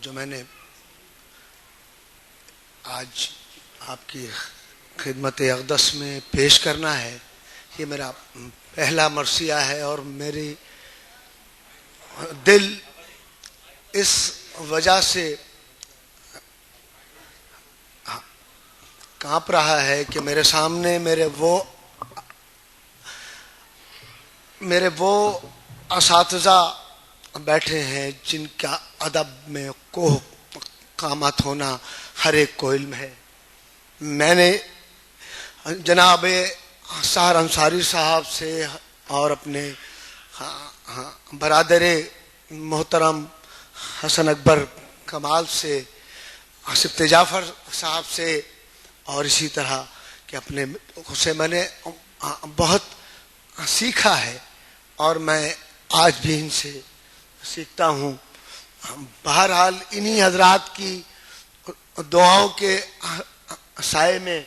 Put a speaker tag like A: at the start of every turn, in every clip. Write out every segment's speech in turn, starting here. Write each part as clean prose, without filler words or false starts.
A: جو میں نے آج آپ کی خدمت اقدس میں پیش کرنا ہے، یہ میرا پہلا مرثیہ ہے اور میری دل اس وجہ سے کانپ رہا ہے کہ میرے سامنے میرے وہ اساتذہ بیٹھے ہیں جن کا ادب میں کوہ قامت ہونا ہر ایک کو علم ہے۔ میں نے جناب سحر انصاری صاحب سے اور اپنے برادر محترم حسن اکبر کمال سے، آصف جعفر صاحب سے، اور اسی طرح کہ اپنے سے میں نے بہت سیکھا ہے اور میں آج بھی ان سے سیکھتا ہوں۔ بہرحال انہی حضرات کی دعاؤں کے سائے میں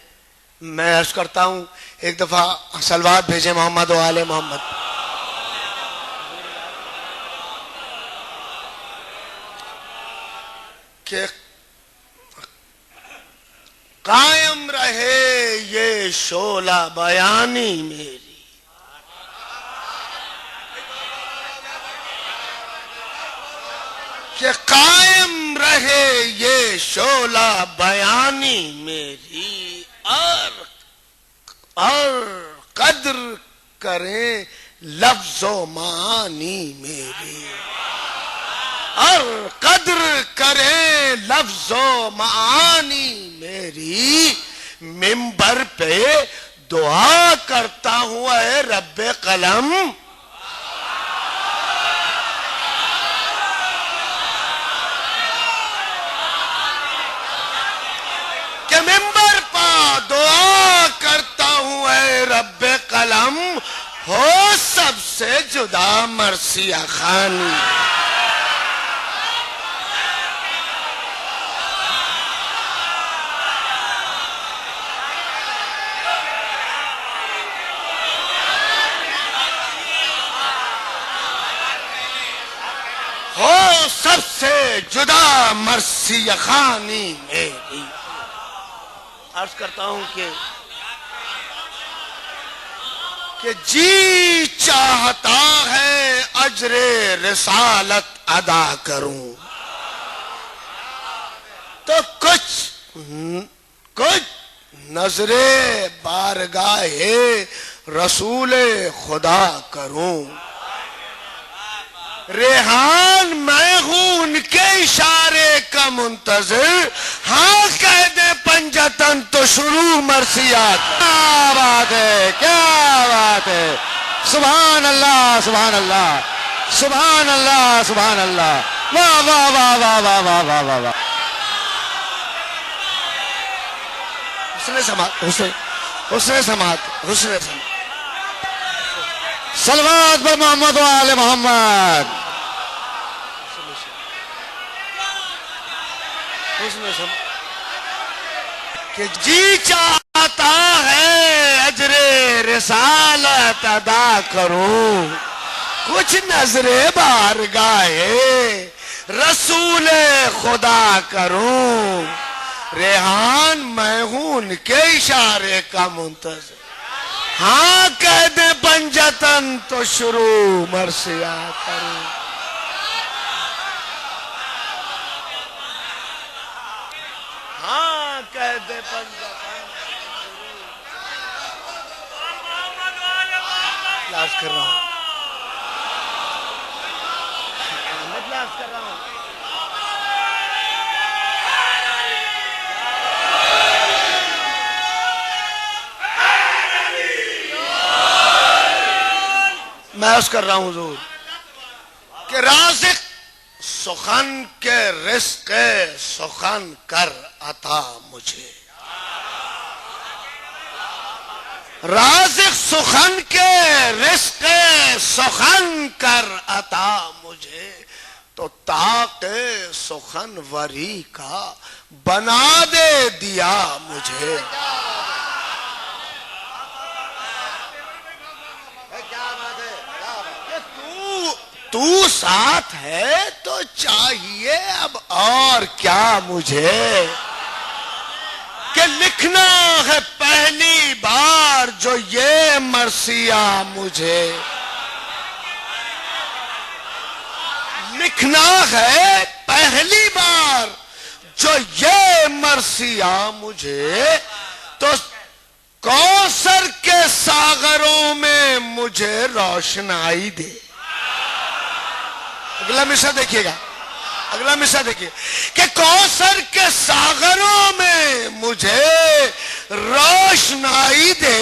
A: میں عرض کرتا ہوں، ایک دفعہ صلوات بھیجیں محمد و آل محمد۔ کہ قائم رہے یہ شعلہ بیانی میری، کہ قائم رہے یہ شعلہ بیانی میری، اور قدر کریں لفظ و معانی میری، اور قدر کریں لفظ و معانی میری۔ منبر پہ دعا کرتا ہوں اے رب قلم، کہ منبر پہ دعا کرتا ہوں اے رب قلم، ہو سب سے جدا مرثیہ خوانی۔ ہو سب سے جدا مرثیہ خوانی میری۔ عرض کرتا ہوں کہ جی چاہتا ہے اجر رسالت ادا کروں، تو کچھ نظر بارگاہ رسول خدا کروں۔ ریحان میں ہوں ان کے اشارے کا منتظر، ہاں کہہ دے پنجتن تو شروع مرثیات۔
B: کیا بات ہے، کیا بات ہے، سبحان اللہ سبحان اللہ سبحان اللہ سبحان اللہ، واہ واہ واہ واہ واہ واہ واہ واہ واہ۔
A: حسن سماعت، حسن سماعت۔
B: صلوات پر محمد و آل محمد۔
A: کہ جی چاہتا ہے اجر رسالت ادا کروں، کچھ نظر بارگاہ رسول خدا کروں۔ ریحان میں ہوں ان کے اشارے کا منتظر، ہاں کہہ دے پنجتن تو شروع مرثیہ کروں۔ ہاں کہہ دے پنجتن لاز کر رہا ہوں، لاز کر رہا ہوں۔ میں عرض کر رہا ہوں حضور کہ رازق سخن کے رزق سخن کر عطا مجھے، رازق سخن کے رزق سخن کر عطا مجھے، تو طاق سخن وری کا بنا دے دیا مجھے۔ تو ساتھ ہے تو چاہیے اب اور کیا مجھے، کہ لکھنا ہے پہلی بار جو یہ مرثیہ مجھے، لکھنا ہے پہلی بار جو یہ مرثیہ مجھے، تو کوثر کے ساغروں میں مجھے روشنائی دے۔ اگلا مصرع دیکھیے گا، اگلا مصرع دیکھیے، کہ کوثر کے ساغروں میں مجھے روشنائی دے،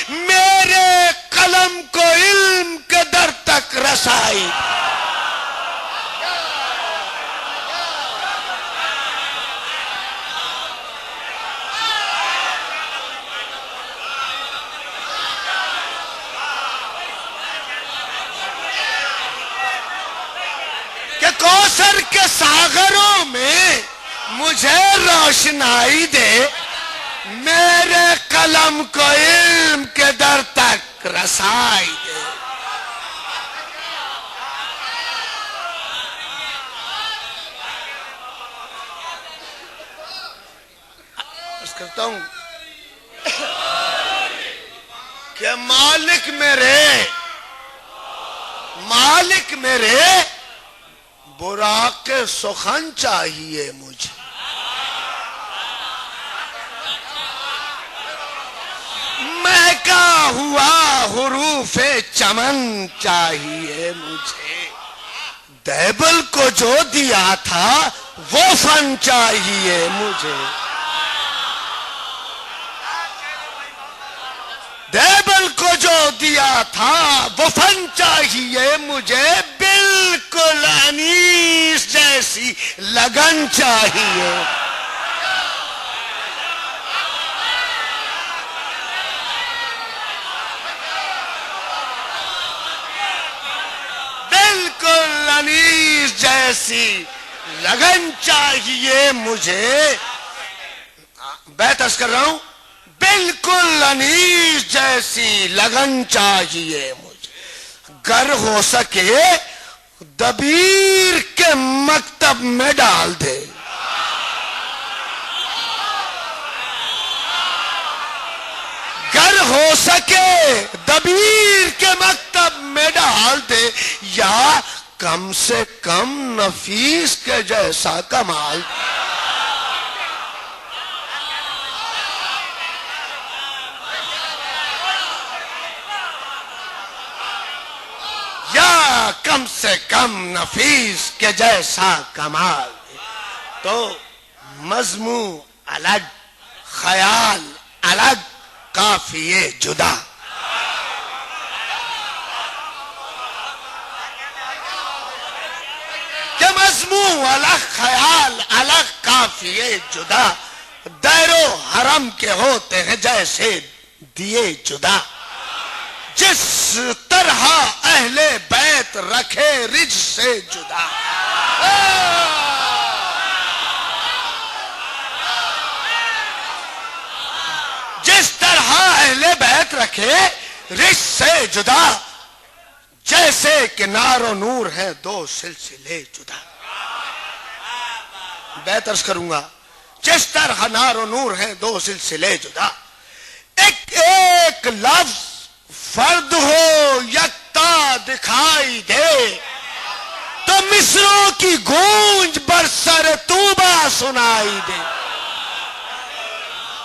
A: میرے قلم کو علم کے در تک رسائی۔ کوثر کے ساغروں میں مجھے روشنائی دے، میرے قلم کو علم کے در تک رسائی دے۔ عرض کرتا ہوں کہ مالک میرے براق سخن چاہیے مجھے، مہکا ہوا حروف چمن چاہیے مجھے، دیبل کو جو دیا تھا وہ فن چاہیے مجھے، دیبل کو جو دیا تھا وہ فن چاہیے مجھے، بالکل انیس جیسی لگن چاہیے۔ بالکل انیس جیسی لگن چاہیے مجھے، بیت عرض کر رہا ہوں، بالکل انیس جیسی لگن چاہیے مجھے، گر ہو سکے دبیر کے مکتب میں ڈال دے، گر ہو سکے دبیر کے مکتب میں ڈال دے، یا کم سے کم نفیس کے جیسا کمال، کم سے کم نفیس کے جیسا کمال، تو مضمون الگ، خیال الگ، قافیے جدا، کہ مضمون الگ، خیال الگ، قافیے جدا، دائر و حرم کے ہوتے ہیں جیسے دیے جدا، جس طرح اہل بیت رکھے رج سے جدا، جس طرح اہل بیت رکھے رج سے جدا، جیسے کہ نار و نور ہے دو سلسلے جدا۔ بیت عرض کروں گا، جس طرح نار و نور ہے دو سلسلے جدا، ایک ایک لفظ فرد ہو یکتا دکھائی دے، تو مصروں کی گونج برسر طوبہ سنائی دے۔